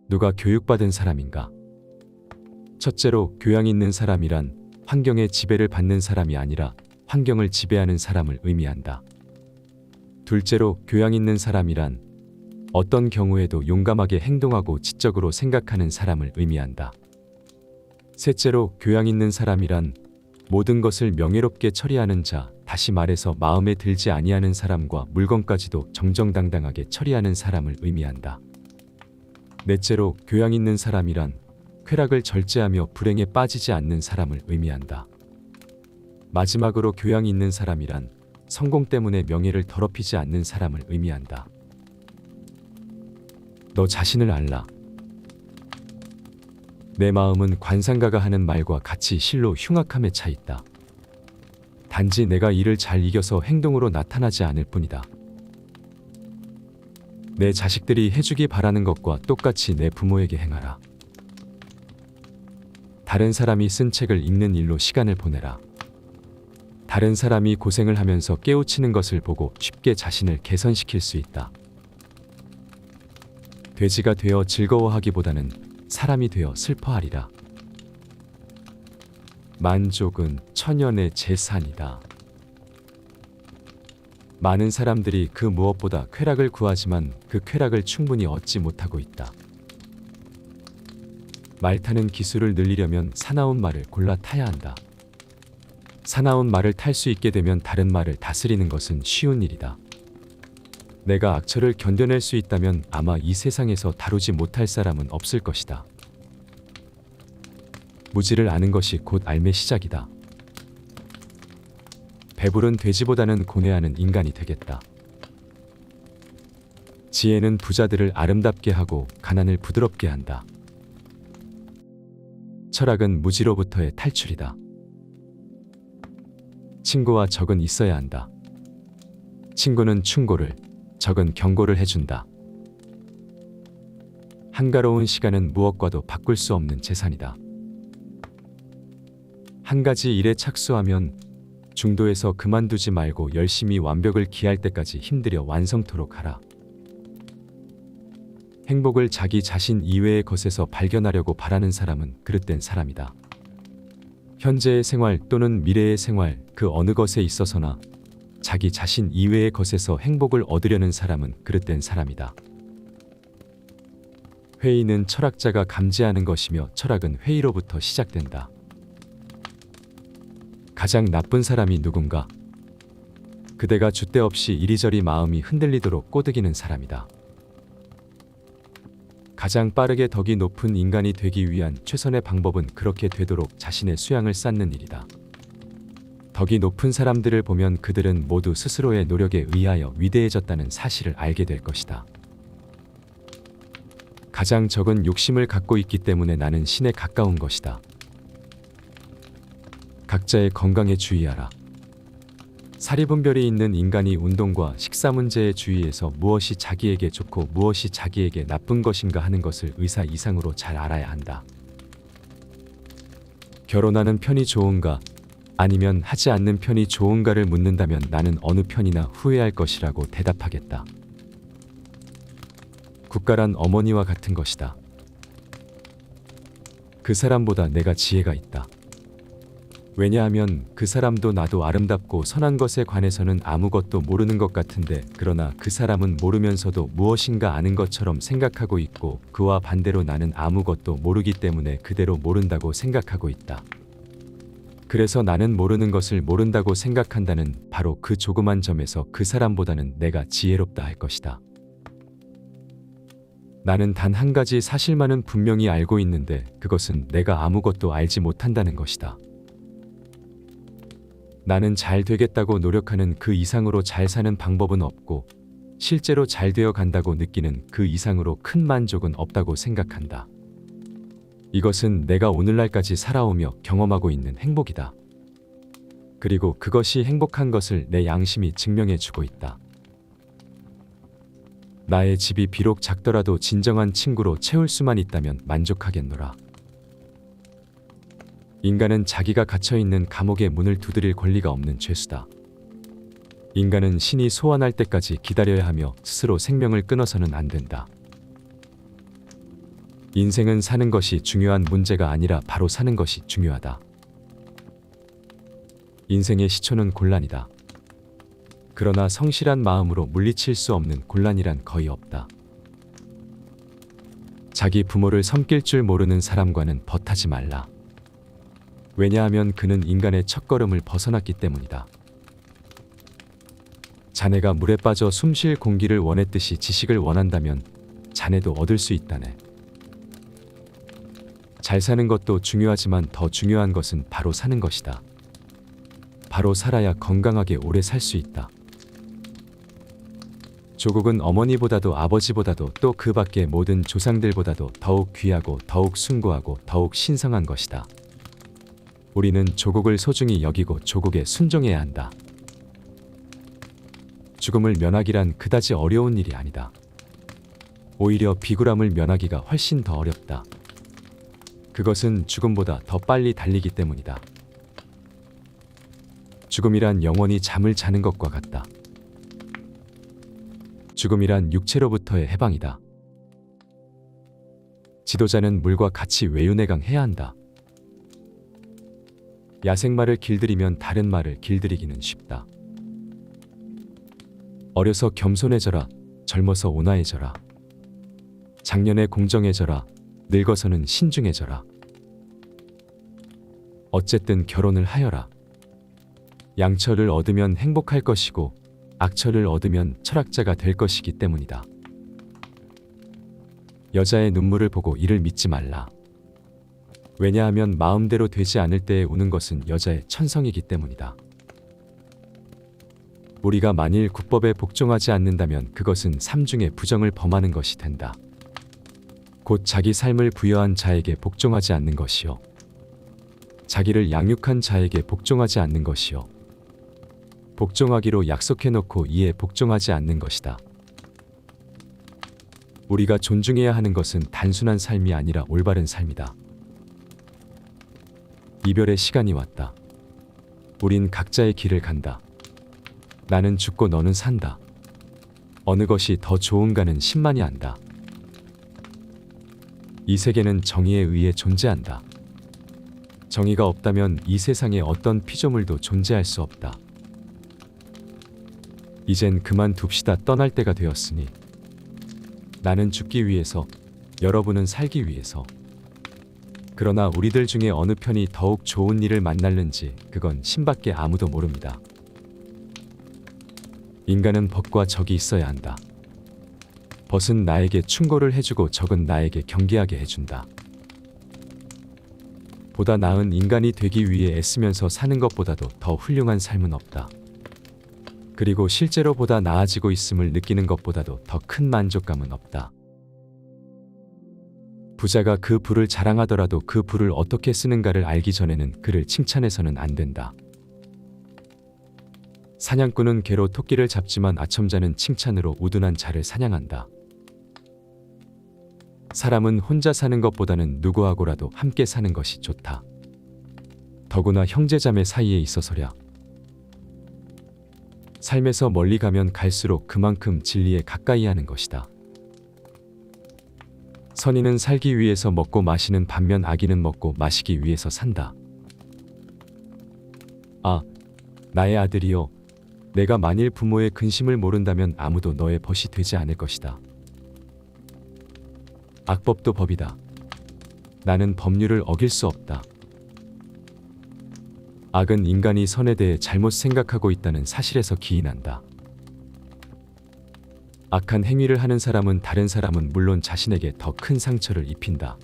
누가 교육받은 사람인가? 첫째로, 교양 있는 사람이란 환경의 지배를 받는 사람이 아니라 환경을 지배하는 사람을 의미한다. 둘째로, 교양 있는 사람이란 어떤 경우에도 용감하게 행동하고 지적으로 생각하는 사람을 의미한다. 셋째로, 교양 있는 사람이란 모든 것을 명예롭게 처리하는 자, 다시 말해서 마음에 들지 아니하는 사람과 물건까지도 정정당당하게 처리하는 사람을 의미한다. 넷째로, 교양 있는 사람이란 쾌락을 절제하며 불행에 빠지지 않는 사람을 의미한다. 마지막으로, 교양 있는 사람이란 성공 때문에 명예를 더럽히지 않는 사람을 의미한다. 너 자신을 알라. 내 마음은 관상가가 하는 말과 같이 실로 흉악함에 차 있다. 단지 내가 이를 잘 이겨서 행동으로 나타나지 않을 뿐이다. 내 자식들이 해주기 바라는 것과 똑같이 내 부모에게 행하라. 다른 사람이 쓴 책을 읽는 일로 시간을 보내라. 다른 사람이 고생을 하면서 깨우치는 것을 보고 쉽게 자신을 개선시킬 수 있다. 돼지가 되어 즐거워하기보다는 사람이 되어 슬퍼하리라. 만족은 천연의 재산이다. 많은 사람들이 그 무엇보다 쾌락을 구하지만 그 쾌락을 충분히 얻지 못하고 있다. 말 타는 기술을 늘리려면 사나운 말을 골라 타야 한다. 사나운 말을 탈 수 있게 되면 다른 말을 다스리는 것은 쉬운 일이다. 내가 악처를 견뎌낼 수 있다면 아마 이 세상에서 다루지 못할 사람은 없을 것이다. 무지를 아는 것이 곧 삶의 시작이다. 배부른 돼지보다는 고뇌하는 인간이 되겠다. 지혜는 부자들을 아름답게 하고 가난을 부드럽게 한다. 철학은 무지로부터의 탈출이다. 친구와 적은 있어야 한다. 친구는 충고를, 적은 경고를 해준다. 한가로운 시간은 무엇과도 바꿀 수 없는 재산이다. 한 가지 일에 착수하면 중도에서 그만두지 말고 열심히 완벽을 기할 때까지 힘들여 완성토록 하라. 행복을 자기 자신 이외의 것에서 발견하려고 바라는 사람은 그릇된 사람이다. 현재의 생활 또는 미래의 생활 그 어느 것에 있어서나 자기 자신 이외의 것에서 행복을 얻으려는 사람은 그릇된 사람이다. 회의는 철학자가 감지하는 것이며 철학은 회의로부터 시작된다. 가장 나쁜 사람이 누군가? 그대가 줏대 없이 이리저리 마음이 흔들리도록 꼬드기는 사람이다. 가장 빠르게 덕이 높은 인간이 되기 위한 최선의 방법은 그렇게 되도록 자신의 수양을 쌓는 일이다. 덕이 높은 사람들을 보면 그들은 모두 스스로의 노력에 의하여 위대해졌다는 사실을 알게 될 것이다. 가장 적은 욕심을 갖고 있기 때문에 나는 신에 가까운 것이다. 각자의 건강에 주의하라. 사리분별이 있는 인간이 운동과 식사 문제에 주의해서 무엇이 자기에게 좋고 무엇이 자기에게 나쁜 것인가 하는 것을 의사 이상으로 잘 알아야 한다. 결혼하는 편이 좋은가 아니면 하지 않는 편이 좋은가를 묻는다면 나는 어느 편이나 후회할 것이라고 대답하겠다. 국가란 어머니와 같은 것이다. 그 사람보다 내가 지혜가 있다. 왜냐하면 그 사람도 나도 아름답고 선한 것에 관해서는 아무것도 모르는 것 같은데 그러나 그 사람은 모르면서도 무엇인가 아는 것처럼 생각하고 있고 그와 반대로 나는 아무것도 모르기 때문에 그대로 모른다고 생각하고 있다. 그래서 나는 모르는 것을 모른다고 생각한다는 바로 그 조그만 점에서 그 사람보다는 내가 지혜롭다 할 것이다. 나는 단 한 가지 사실만은 분명히 알고 있는데 그것은 내가 아무것도 알지 못한다는 것이다. 나는 잘 되겠다고 노력하는 그 이상으로 잘 사는 방법은 없고 실제로 잘 되어 간다고 느끼는 그 이상으로 큰 만족은 없다고 생각한다. 이것은 내가 오늘날까지 살아오며 경험하고 있는 행복이다. 그리고 그것이 행복한 것을 내 양심이 증명해 주고 있다. 나의 집이 비록 작더라도 진정한 친구로 채울 수만 있다면 만족하겠노라. 인간은 자기가 갇혀있는 감옥의 문을 두드릴 권리가 없는 죄수다. 인간은 신이 소환할 때까지 기다려야 하며 스스로 생명을 끊어서는 안 된다. 인생은 사는 것이 중요한 문제가 아니라 바로 사는 것이 중요하다. 인생의 시초는 곤란이다. 그러나 성실한 마음으로 물리칠 수 없는 곤란이란 거의 없다. 자기 부모를 섬길 줄 모르는 사람과는 벗하지 말라. 왜냐하면 그는 인간의 첫걸음을 벗어났기 때문이다. 자네가 물에 빠져 숨 쉴 공기를 원했듯이 지식을 원한다면 자네도 얻을 수 있다네. 잘 사는 것도 중요하지만 더 중요한 것은 바로 사는 것이다. 바로 살아야 건강하게 오래 살 수 있다. 조국은 어머니보다도 아버지보다도 또 그 밖의 모든 조상들보다도 더욱 귀하고 더욱 숭고하고 더욱 신성한 것이다. 우리는 조국을 소중히 여기고 조국에 순종해야 한다. 죽음을 면하기란 그다지 어려운 일이 아니다. 오히려 비굴함을 면하기가 훨씬 더 어렵다. 그것은 죽음보다 더 빨리 달리기 때문이다. 죽음이란 영원히 잠을 자는 것과 같다. 죽음이란 육체로부터의 해방이다. 지도자는 물과 같이 외유내강해야 한다. 야생마를 길들이면 다른 말을 길들이기는 쉽다. 어려서 겸손해져라. 젊어서 온화해져라. 작년에 공정해져라. 늙어서는 신중해져라. 어쨌든 결혼을 하여라. 양처를 얻으면 행복할 것이고 악처를 얻으면 철학자가 될 것이기 때문이다. 여자의 눈물을 보고 이를 믿지 말라. 왜냐하면 마음대로 되지 않을 때에 우는 것은 여자의 천성이기 때문이다. 우리가 만일 국법에 복종하지 않는다면 그것은 삼중의 부정을 범하는 것이 된다. 곧 자기 삶을 부여한 자에게 복종하지 않는 것이요. 자기를 양육한 자에게 복종하지 않는 것이요. 복종하기로 약속해놓고 이에 복종하지 않는 것이다. 우리가 존중해야 하는 것은 단순한 삶이 아니라 올바른 삶이다. 이별의 시간이 왔다. 우린 각자의 길을 간다. 나는 죽고 너는 산다. 어느 것이 더 좋은가는 신만이 안다. 이 세계는 정의에 의해 존재한다. 정의가 없다면 이 세상에 어떤 피조물도 존재할 수 없다. 이젠 그만 둡시다. 떠날 때가 되었으니. 나는 죽기 위해서, 여러분은 살기 위해서. 그러나 우리들 중에 어느 편이 더욱 좋은 일을 만날는지 그건 신밖에 아무도 모릅니다. 인간은 법과 적이 있어야 한다. 벗은 나에게 충고를 해주고 적은 나에게 경계하게 해준다. 보다 나은 인간이 되기 위해 애쓰면서 사는 것보다도 더 훌륭한 삶은 없다. 그리고 실제로 보다 나아지고 있음을 느끼는 것보다도 더 큰 만족감은 없다. 부자가 그 부를 자랑하더라도 그 부를 어떻게 쓰는가를 알기 전에는 그를 칭찬해서는 안 된다. 사냥꾼은 개로 토끼를 잡지만 아첨자는 칭찬으로 우둔한 자를 사냥한다. 사람은 혼자 사는 것보다는 누구하고라도 함께 사는 것이 좋다. 더구나 형제자매 사이에 있어서랴. 삶에서 멀리 가면 갈수록 그만큼 진리에 가까이 하는 것이다. 선인은 살기 위해서 먹고 마시는 반면 악인은 먹고 마시기 위해서 산다. 아, 나의 아들이여, 내가 만일 부모의 근심을 모른다면 아무도 너의 벗이 되지 않을 것이다. 악법도 법이다. 나는 법률을 어길 수 없다. 악은 인간이 선에 대해 잘못 생각하고 있다는 사실에서 기인한다. 악한 행위를 하는 사람은 다른 사람은 물론 자신에게 더 큰 상처를 입힌다.